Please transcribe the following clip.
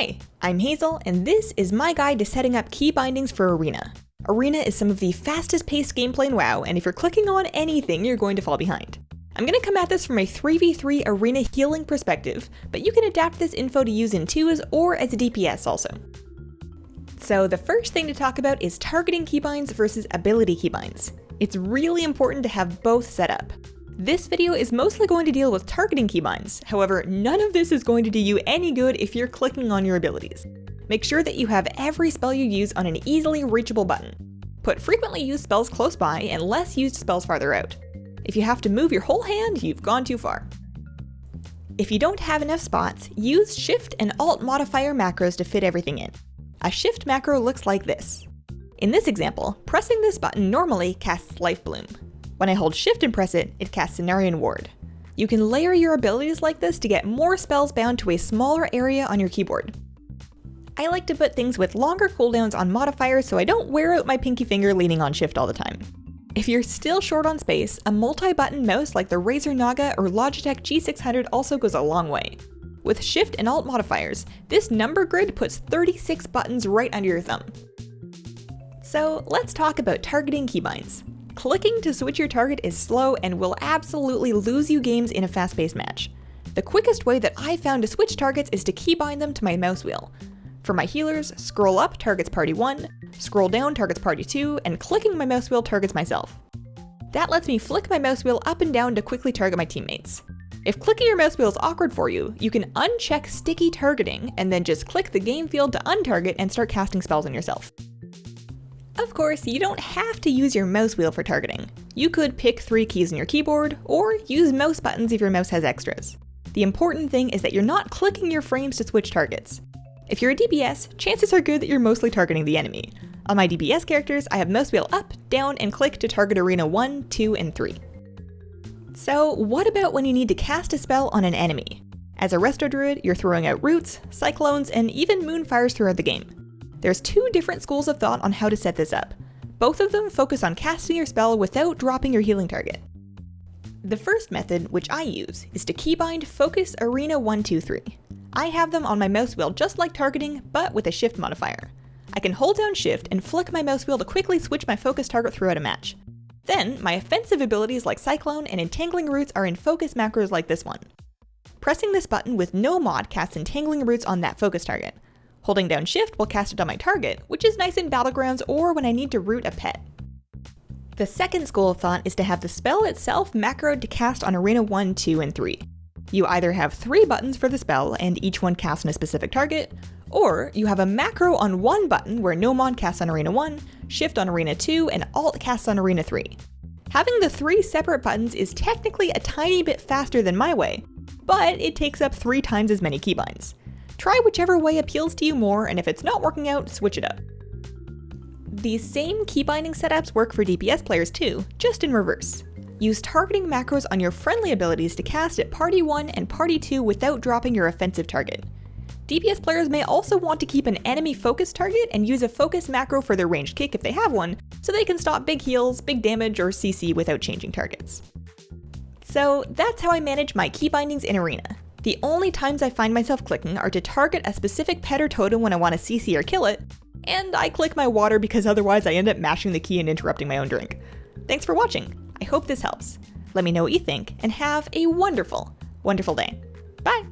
Hi, I'm Hazel, and this is my guide to setting up key bindings for Arena. Arena is some of the fastest paced gameplay in WoW, and if you're clicking on anything, you're going to fall behind. I'm going to come at this from a 3v3 Arena healing perspective, but you can adapt this info to use in 2s or as a DPS also. So the first thing to talk about is targeting keybinds versus ability keybinds. It's really important to have both set up. This video is mostly going to deal with targeting keybinds, however, none of this is going to do you any good if you're clicking on your abilities. Make sure that you have every spell you use on an easily reachable button. Put frequently used spells close by and less used spells farther out. If you have to move your whole hand, you've gone too far. If you don't have enough spots, use Shift and Alt Modifier Macros to fit everything in. A Shift macro looks like this. In this example, pressing this button normally casts Life Bloom. When I hold Shift and press it, it casts Cenarian Ward. You can layer your abilities like this to get more spells bound to a smaller area on your keyboard. I like to put things with longer cooldowns on modifiers so I don't wear out my pinky finger leaning on Shift all the time. If you're still short on space, a multi-button mouse like the Razer Naga or Logitech G600 also goes a long way. With Shift and Alt modifiers, this number grid puts 36 buttons right under your thumb. So let's talk about targeting keybinds. Clicking to switch your target is slow and will absolutely lose you games in a fast-paced match. The quickest way that I found to switch targets is to keybind them to my mouse wheel. For my healers, scroll up targets party 1, scroll down targets party 2, and clicking my mouse wheel targets myself. That lets me flick my mouse wheel up and down to quickly target my teammates. If clicking your mouse wheel is awkward for you, you can uncheck sticky targeting and then just click the game field to untarget and start casting spells on yourself. Of course, you don't have to use your mouse wheel for targeting. You could pick 3 keys on your keyboard, or use mouse buttons if your mouse has extras. The important thing is that you're not clicking your frames to switch targets. If you're a DPS, chances are good that you're mostly targeting the enemy. On my DPS characters, I have mouse wheel up, down, and click to target Arena 1, 2, and 3. So what about when you need to cast a spell on an enemy? As a Resto Druid, you're throwing out roots, cyclones, and even moonfires throughout the game. There's 2 different schools of thought on how to set this up. Both of them focus on casting your spell without dropping your healing target. The first method, which I use, is to keybind Focus Arena 1, 2, 3. I have them on my mouse wheel just like targeting, but with a Shift modifier. I can hold down Shift and flick my mouse wheel to quickly switch my focus target throughout a match. Then, my offensive abilities like Cyclone and Entangling Roots are in focus macros like this one. Pressing this button with no mod casts Entangling Roots on that focus target. Holding down Shift will cast it on my target, which is nice in battlegrounds or when I need to root a pet. The second school of thought is to have the spell itself macroed to cast on Arena 1, 2, and 3. You either have 3 buttons for the spell and each one casts on a specific target, or you have a macro on one button where no mod casts on Arena 1, Shift on Arena 2, and Alt casts on Arena 3. Having the 3 separate buttons is technically a tiny bit faster than my way, but it takes up 3 times as many keybinds. Try whichever way appeals to you more, and if it's not working out, switch it up. These same keybinding setups work for DPS players too, just in reverse. Use targeting macros on your friendly abilities to cast at party 1 and party 2 without dropping your offensive target. DPS players may also want to keep an enemy focus target and use a focus macro for their ranged kick if they have one, so they can stop big heals, big damage, or CC without changing targets. So that's how I manage my keybindings in Arena. The only times I find myself clicking are to target a specific pet or totem when I want to CC or kill it, and I click my water because otherwise I end up mashing the key and interrupting my own drink. Thanks for watching. I hope this helps. Let me know what you think, and have a wonderful, wonderful day. Bye!